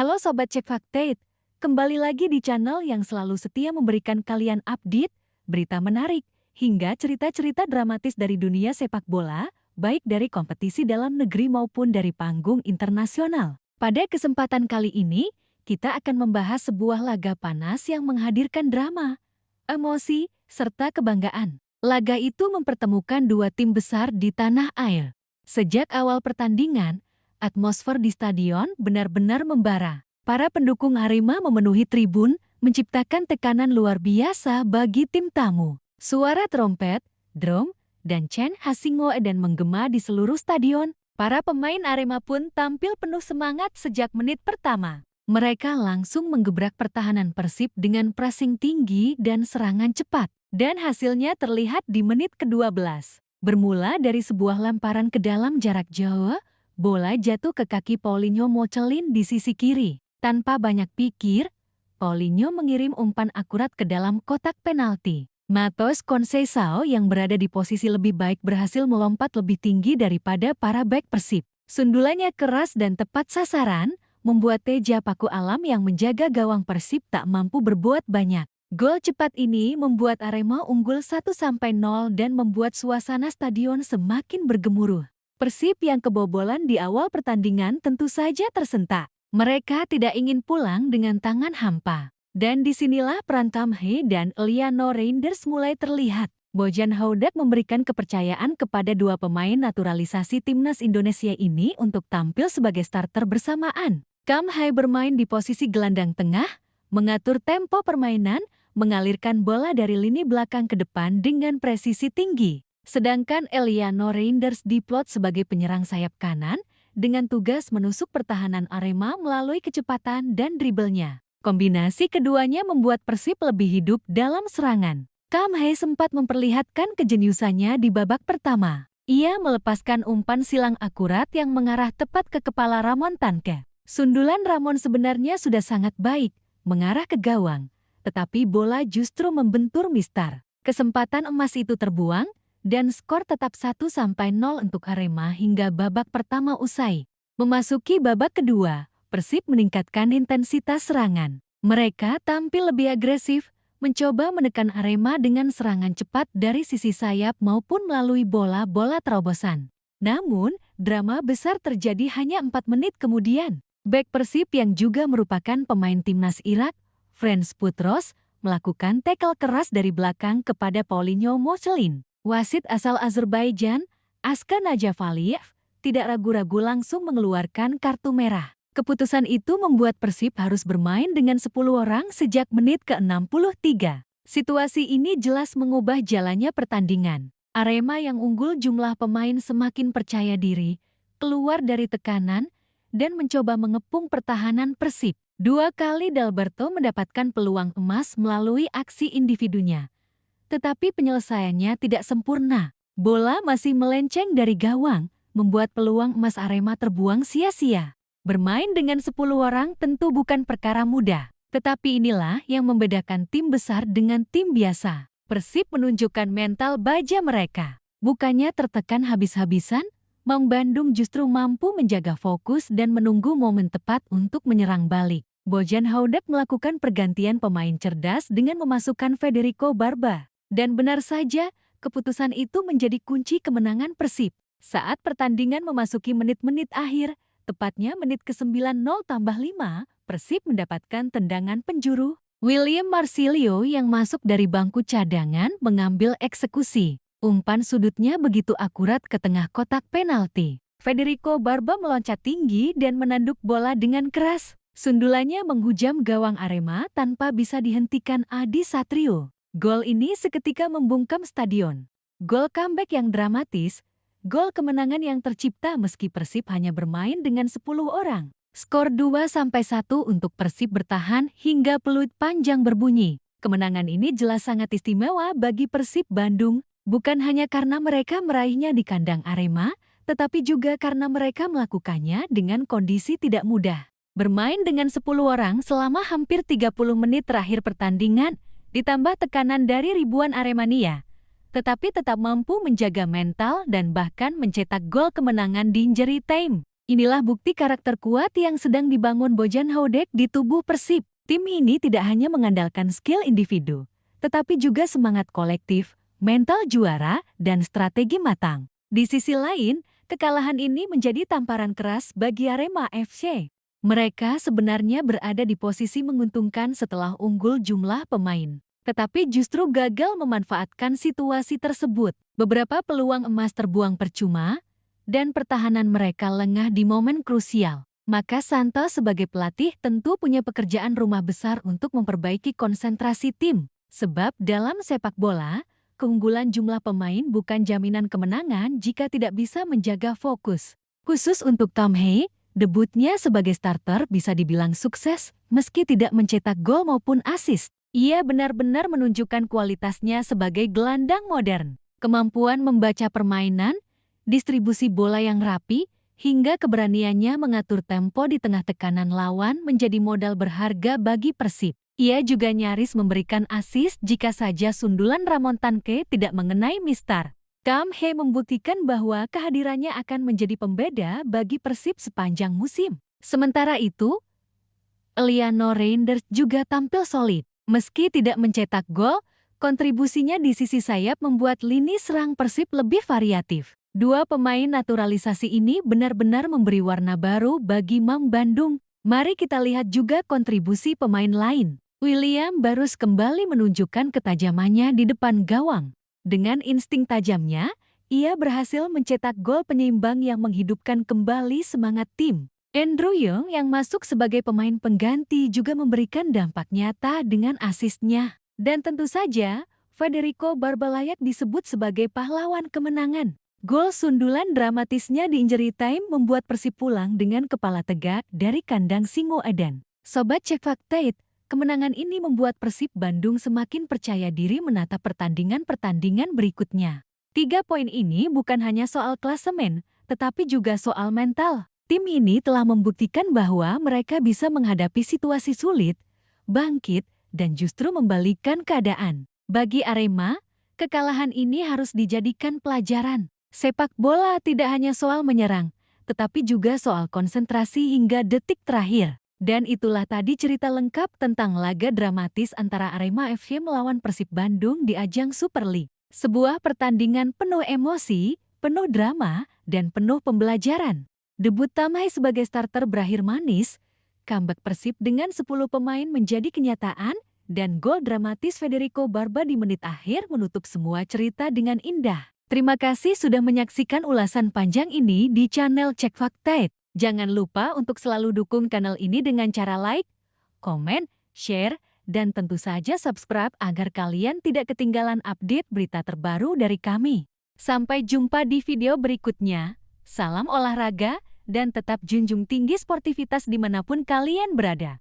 Halo Sobat Cek Faktate, kembali lagi di channel yang selalu setia memberikan kalian update, berita menarik, hingga cerita-cerita dramatis dari dunia sepak bola, baik dari kompetisi dalam negeri maupun dari panggung internasional. Pada kesempatan kali ini, kita akan membahas sebuah laga panas yang menghadirkan drama, emosi, serta kebanggaan. Laga itu mempertemukan dua tim besar di tanah air. Sejak awal pertandingan, atmosfer di stadion benar-benar membara. Para pendukung Arema memenuhi tribun, menciptakan tekanan luar biasa bagi tim tamu. Suara trompet, drum, dan chant Hasingo dan menggema di seluruh stadion. Para pemain Arema pun tampil penuh semangat sejak menit pertama. Mereka langsung menggebrak pertahanan Persib dengan pressing tinggi dan serangan cepat. Dan hasilnya terlihat di menit ke-12. Bermula dari sebuah lemparan ke dalam jarak jauh, bola jatuh ke kaki Paulinho Mocelin di sisi kiri. Tanpa banyak pikir, Paulinho mengirim umpan akurat ke dalam kotak penalti. Matheus Conceição yang berada di posisi lebih baik berhasil melompat lebih tinggi daripada para bek Persib. Sundulannya keras dan tepat sasaran, membuat Teja Paku Alam yang menjaga gawang Persib tak mampu berbuat banyak. Gol cepat ini membuat Arema unggul 1-0 dan membuat suasana stadion semakin bergemuruh. Persib yang kebobolan di awal pertandingan tentu saja tersentak. Mereka tidak ingin pulang dengan tangan hampa. Dan disinilah peran Tamhe dan Eliano Reinders mulai terlihat. Bojan Houdak memberikan kepercayaan kepada dua pemain naturalisasi timnas Indonesia ini untuk tampil sebagai starter bersamaan. Tamhe bermain di posisi gelandang tengah, mengatur tempo permainan, mengalirkan bola dari lini belakang ke depan dengan presisi tinggi. Sedangkan Eliano Reinders diplot sebagai penyerang sayap kanan dengan tugas menusuk pertahanan Arema melalui kecepatan dan dribblenya. Kombinasi keduanya membuat Persib lebih hidup dalam serangan. Tamhe sempat memperlihatkan kejeniusannya di babak pertama. Ia melepaskan umpan silang akurat yang mengarah tepat ke kepala Ramon Tanke. Sundulan Ramon sebenarnya sudah sangat baik, mengarah ke gawang, tetapi bola justru membentur mistar. Kesempatan emas itu terbuang, dan skor tetap 1-0 untuk Arema hingga babak pertama usai. Memasuki babak kedua, Persib meningkatkan intensitas serangan. Mereka tampil lebih agresif, mencoba menekan Arema dengan serangan cepat dari sisi sayap maupun melalui bola-bola terobosan. Namun, drama besar terjadi hanya 4 menit kemudian. Bek Persib yang juga merupakan pemain timnas Irak, Frans Putros, melakukan tackle keras dari belakang kepada Paulinho Mocelin. Wasit asal Azerbaijan, Aska Najafaliyev, tidak ragu-ragu langsung mengeluarkan kartu merah. Keputusan itu membuat Persib harus bermain dengan 10 orang sejak menit ke-63. Situasi ini jelas mengubah jalannya pertandingan. Arema yang unggul jumlah pemain semakin percaya diri, keluar dari tekanan, dan mencoba mengepung pertahanan Persib. 2 kali Dalberto mendapatkan peluang emas melalui aksi individunya. Tetapi penyelesaiannya tidak sempurna. Bola masih melenceng dari gawang, membuat peluang emas Arema terbuang sia-sia. Bermain dengan 10 orang tentu bukan perkara mudah. Tetapi inilah yang membedakan tim besar dengan tim biasa. Persib menunjukkan mental baja mereka. Bukannya tertekan habis-habisan, Maung Bandung justru mampu menjaga fokus dan menunggu momen tepat untuk menyerang balik. Bojan Houdak melakukan pergantian pemain cerdas dengan memasukkan Federico Barba. Dan benar saja, keputusan itu menjadi kunci kemenangan Persib. Saat pertandingan memasuki menit-menit akhir, tepatnya menit ke-90 tambah 5, Persib mendapatkan tendangan penjuru. William Marsilio yang masuk dari bangku cadangan mengambil eksekusi. Umpan sudutnya begitu akurat ke tengah kotak penalti. Federico Barba meloncat tinggi dan menanduk bola dengan keras. Sundulannya menghujam gawang Arema tanpa bisa dihentikan Adi Satrio. Gol ini seketika membungkam stadion. Gol comeback yang dramatis, gol kemenangan yang tercipta meski Persib hanya bermain dengan 10 orang. Skor 2-1 untuk Persib bertahan hingga peluit panjang berbunyi. Kemenangan ini jelas sangat istimewa bagi Persib Bandung, bukan hanya karena mereka meraihnya di kandang Arema, tetapi juga karena mereka melakukannya dengan kondisi tidak mudah. Bermain dengan 10 orang selama hampir 30 menit terakhir pertandingan, ditambah tekanan dari ribuan Aremania, tetapi tetap mampu menjaga mental dan bahkan mencetak gol kemenangan di injury time. Inilah bukti karakter kuat yang sedang dibangun Bojan Houdek di tubuh Persib. Tim ini tidak hanya mengandalkan skill individu, tetapi juga semangat kolektif, mental juara, dan strategi matang. Di sisi lain, kekalahan ini menjadi tamparan keras bagi Arema FC. Mereka sebenarnya berada di posisi menguntungkan setelah unggul jumlah pemain, tetapi justru gagal memanfaatkan situasi tersebut. Beberapa peluang emas terbuang percuma, dan pertahanan mereka lengah di momen krusial. Maka Santo sebagai pelatih tentu punya pekerjaan rumah besar untuk memperbaiki konsentrasi tim. Sebab dalam sepak bola, keunggulan jumlah pemain bukan jaminan kemenangan jika tidak bisa menjaga fokus. Khusus untuk Tom Hee, debutnya sebagai starter bisa dibilang sukses meski tidak mencetak gol maupun assist. Ia benar-benar menunjukkan kualitasnya sebagai gelandang modern. Kemampuan membaca permainan, distribusi bola yang rapi, hingga keberaniannya mengatur tempo di tengah tekanan lawan menjadi modal berharga bagi Persib. Ia juga nyaris memberikan assist jika saja sundulan Ramon Tanque tidak mengenai Mistar. Tom Hee membuktikan bahwa kehadirannya akan menjadi pembeda bagi Persib sepanjang musim. Sementara itu, Eliano Reinders juga tampil solid. Meski tidak mencetak gol, kontribusinya di sisi sayap membuat lini serang Persib lebih variatif. Dua pemain naturalisasi ini benar-benar memberi warna baru bagi Maung Bandung. Mari kita lihat juga kontribusi pemain lain. William Barus kembali menunjukkan ketajamannya di depan gawang. Dengan insting tajamnya, ia berhasil mencetak gol penyeimbang yang menghidupkan kembali semangat tim. Andrew Young yang masuk sebagai pemain pengganti juga memberikan dampak nyata dengan asisnya. Dan tentu saja, Federico Barba layak disebut sebagai pahlawan kemenangan. Gol sundulan dramatisnya di injury time membuat Persib pulang dengan kepala tegak dari kandang Singoedan. Sobat Cek Fakta, kemenangan ini membuat Persib Bandung semakin percaya diri menatap pertandingan-pertandingan berikutnya. 3 poin ini bukan hanya soal klasemen, tetapi juga soal mental. Tim ini telah membuktikan bahwa mereka bisa menghadapi situasi sulit, bangkit, dan justru membalikkan keadaan. Bagi Arema, kekalahan ini harus dijadikan pelajaran. Sepak bola tidak hanya soal menyerang, tetapi juga soal konsentrasi hingga detik terakhir. Dan itulah tadi cerita lengkap tentang laga dramatis antara Arema FC melawan Persib Bandung di ajang Super League. Sebuah pertandingan penuh emosi, penuh drama, dan penuh pembelajaran. Debut Tom Hee sebagai starter berakhir manis, comeback Persib dengan 10 pemain menjadi kenyataan, dan gol dramatis Federico Barba di menit akhir menutup semua cerita dengan indah. Terima kasih sudah menyaksikan ulasan panjang ini di channel Cek Fakta. Jangan lupa untuk selalu dukung channel ini dengan cara like, komen, share, dan tentu saja subscribe agar kalian tidak ketinggalan update berita terbaru dari kami. Sampai jumpa di video berikutnya. Salam olahraga dan tetap junjung tinggi sportivitas dimanapun kalian berada.